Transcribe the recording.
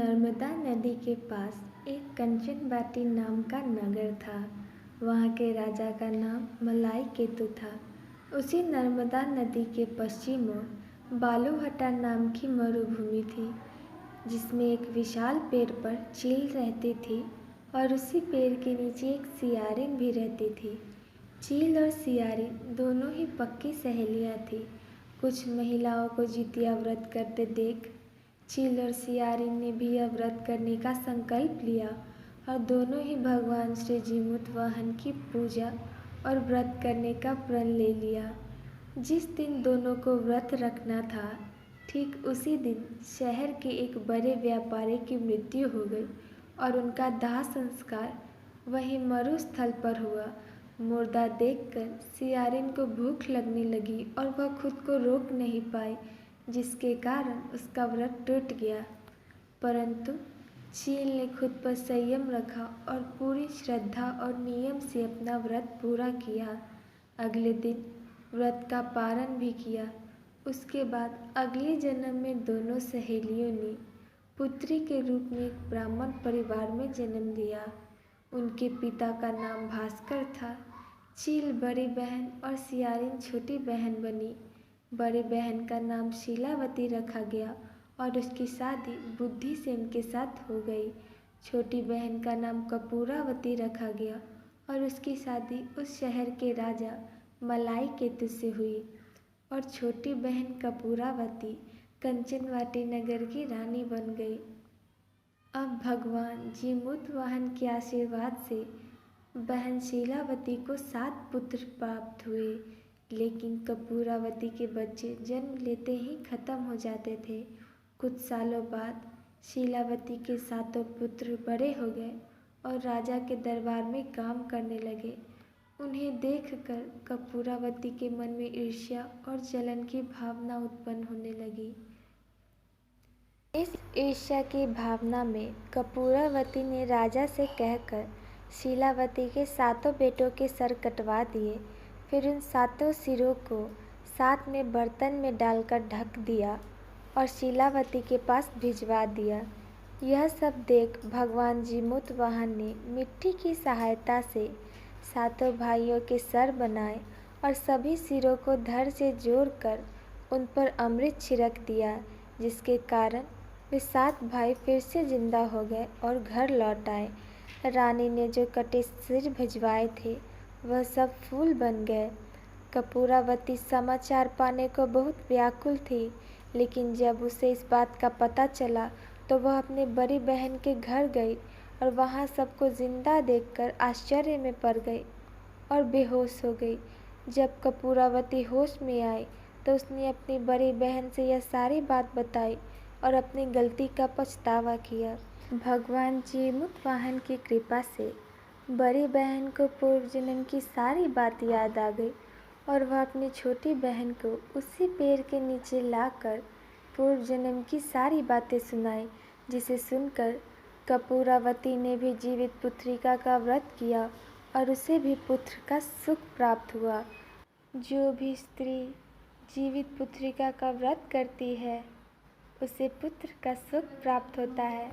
नर्मदा नदी के पास एक कंचनबाटी नाम का नगर था। वहाँ के राजा का नाम मलाई केतु था। उसी नर्मदा नदी के पश्चिम ओर बालूहट्टा नाम की मरुभूमि थी, जिसमें एक विशाल पेड़ पर चील रहती थी और उसी पेड़ के नीचे एक सियारिन भी रहती थी। चील और सियारिन दोनों ही पक्की सहेलियाँ थीं। कुछ महिलाओं को जितिया व्रत करते देख चील और सियारिन ने भी यह व्रत करने का संकल्प लिया और दोनों ही भगवान श्री जीमूत वाहन की पूजा और व्रत करने का प्रण ले लिया। जिस दिन दोनों को व्रत रखना था, ठीक उसी दिन शहर के एक बड़े व्यापारी की मृत्यु हो गई और उनका दाह संस्कार वहीं मरुस्थल पर हुआ। मुर्दा देखकर सियारिन को भूख लगने लगी और वह खुद को रोक नहीं पाई, जिसके कारण उसका व्रत टूट गया। परंतु चील ने खुद पर संयम रखा और पूरी श्रद्धा और नियम से अपना व्रत पूरा किया। अगले दिन व्रत का पारण भी किया। उसके बाद अगले जन्म में दोनों सहेलियों ने पुत्री के रूप में एक ब्राह्मण परिवार में जन्म लिया। उनके पिता का नाम भास्कर था। चील बड़ी बहन और सियारिन छोटी बहन बनी। बड़ी बहन का नाम शीलावती रखा गया और उसकी शादी बुद्धिसेन के साथ हो गई। छोटी बहन का नाम कपूरावती रखा गया और उसकी शादी उस शहर के राजा मलाई केतु से हुई और छोटी बहन कपूरावती कंचनवाटी नगर की रानी बन गई। अब भगवान जीमूत वाहन के आशीर्वाद से बहन शीलावती को 7 पुत्र प्राप्त हुए, लेकिन कपूरावती के बच्चे जन्म लेते ही खत्म हो जाते थे। कुछ सालों बाद शीलावती के 7 पुत्र बड़े हो गए और राजा के दरबार में काम करने लगे। उन्हें देखकर कपूरावती के मन में ईर्ष्या और जलन की भावना उत्पन्न होने लगी। इस ईर्ष्या की भावना में कपूरावती ने राजा से कहकर शीलावती के 7 बेटों के सर कटवा दिए। फिर उन 7 सिरों को साथ में बर्तन में डालकर ढक दिया और शीलावती के पास भिजवा दिया। यह सब देख भगवान जीमूत वाहन ने मिट्टी की सहायता से 7 भाइयों के सर बनाए और सभी सिरों को धड़ से जोड़कर उन पर अमृत छिड़क दिया, जिसके कारण वे 7 भाई फिर से जिंदा हो गए और घर लौट आए। रानी ने जो कटे सिर भिजवाए थे वह सब फूल बन गए। कपूरावती समाचार पाने को बहुत व्याकुल थी, लेकिन जब उसे इस बात का पता चला तो वह अपनी बड़ी बहन के घर गई और वहां सबको जिंदा देखकर आश्चर्य में पड़ गई और बेहोश हो गई। जब कपूरावती होश में आई तो उसने अपनी बड़ी बहन से यह सारी बात बताई और अपनी गलती का पछतावा किया। भगवान जीमूत वाहन की कृपा से बड़ी बहन को पूर्व जन्म की सारी बात याद आ गई और वह अपनी छोटी बहन को उसी पेड़ के नीचे लाकर पूर्व जन्म की सारी बातें सुनाई, जिसे सुनकर कपूरावती ने भी जीवित पुत्रिका का व्रत किया और उसे भी पुत्र का सुख प्राप्त हुआ। जो भी स्त्री जीवित पुत्रिका का व्रत करती है, उसे पुत्र का सुख प्राप्त होता है।